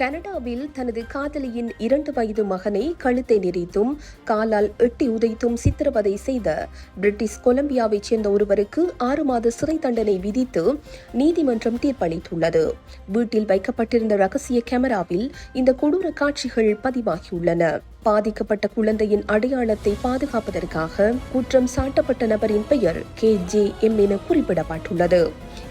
கனடாவில் தனது காதலியின் 2 வயது மகனை கழுத்தை நெரித்தும் காலால் எட்டி உதைத்தும் சித்திரவதை செய்த பிரிட்டிஷ் கொலம்பியாவைச் சேர்ந்த ஒருவருக்கு 6 மாத சிறை தண்டனை விதித்து நீதிமன்றம் தீர்ப்பளித்துள்ளது. வீட்டில் வைக்கப்பட்டிருந்த ரகசிய கேமராவில் இந்த கொடூர காட்சிகள் பதிவாகியுள்ளன. பாதிக்கப்பட்ட குழந்தையின் அடையாளத்தை பாதுகாப்பதற்காக குற்றம் சாட்டப்பட்ட நபரின் பெயர் KJM என குறிப்பிடப்பட்டுள்ளது.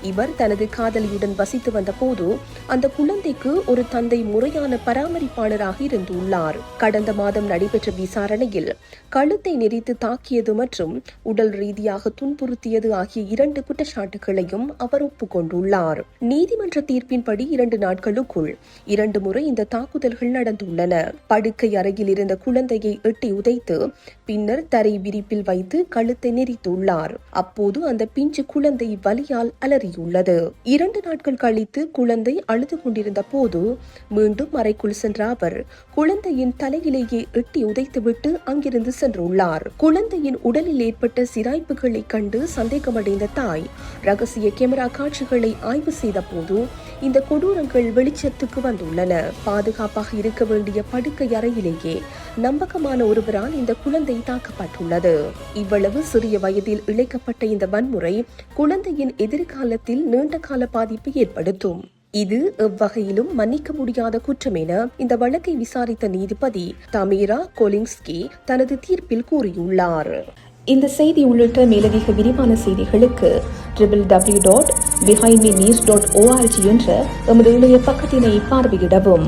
இவர் தனது காதலியுடன் வசித்து வந்த போது அந்த குழந்தைக்கு ஒரு தந்தை முறையான பராமரிப்பாளராக இருந்துள்ளார். கடந்த மாதம் நடைபெற்ற விசாரணையில் கழுத்தை நெரித்து தாக்கியது மற்றும் உடல் ரீதியாக துன்புறுத்தியது ஆகிய 2 குற்றச்சாட்டுகளையும் அவர் ஒப்புக்கொண்டுள்ளார். நீதிமன்ற தீர்ப்பின்படி 2 நாட்களுக்குள் 2 முறை இந்த தாக்குதல்கள் நடந்துள்ளன. படுக்கை அறையில் இருந்த குழந்தையை எட்டி உதைத்து பின்னர் தரை விரிப்பில் வைத்து கழுத்தை நெரித்துள்ளார். அப்போது அந்த பிஞ்சு குழந்தை வலியால் அலறியுள்ளது. 2 நாட்கள் கழித்து குழந்தை அழுது கொண்டிருந்த போது மீண்டும் அறைக்குள் சென்ற அவர் குழந்தையின் தலையிலேயே எட்டி உதைத்துவிட்டு அங்கிருந்து சென்றுள்ளார். குழந்தையின் உடலில் ஏற்பட்ட சிராய்ப்புகளை கண்டு சந்தேகமடைந்த தாய் ரகசிய கேமரா காட்சிகளை ஆய்வு செய்த போது இந்த கொடூரங்கள் வெளிச்சத்துக்கு வந்துள்ளன. பாதுகாப்பாக இருக்க வேண்டிய படுக்கை அறையிலேயே நம்பகமான ஒருவரால் இந்த குழந்தை தாக்கப்பட்டுள்ளது. இவ்வளவு சிறிய வயதில் இழைக்கப்பட்ட இந்த வன்முறை குழந்தையின் எதிர்காலத்தில் நீண்ட கால பாதிப்பை ஏற்படுத்தும். இது எவ்வகையிலும் மன்னிக்க முடியாத குற்றம் என இந்த வழக்கை விசாரித்த நீதிபதி தமிரா கொலின்ஸ்கி தனது தீர்ப்பில் கூறியுள்ளார். இந்த செய்தி உள்ளிட்ட மேலதிக விரிவான செய்திகளுக்கு www.behindmenews.org என்ற எமது இணைய பக்கத்தினை பார்வையிடவும்.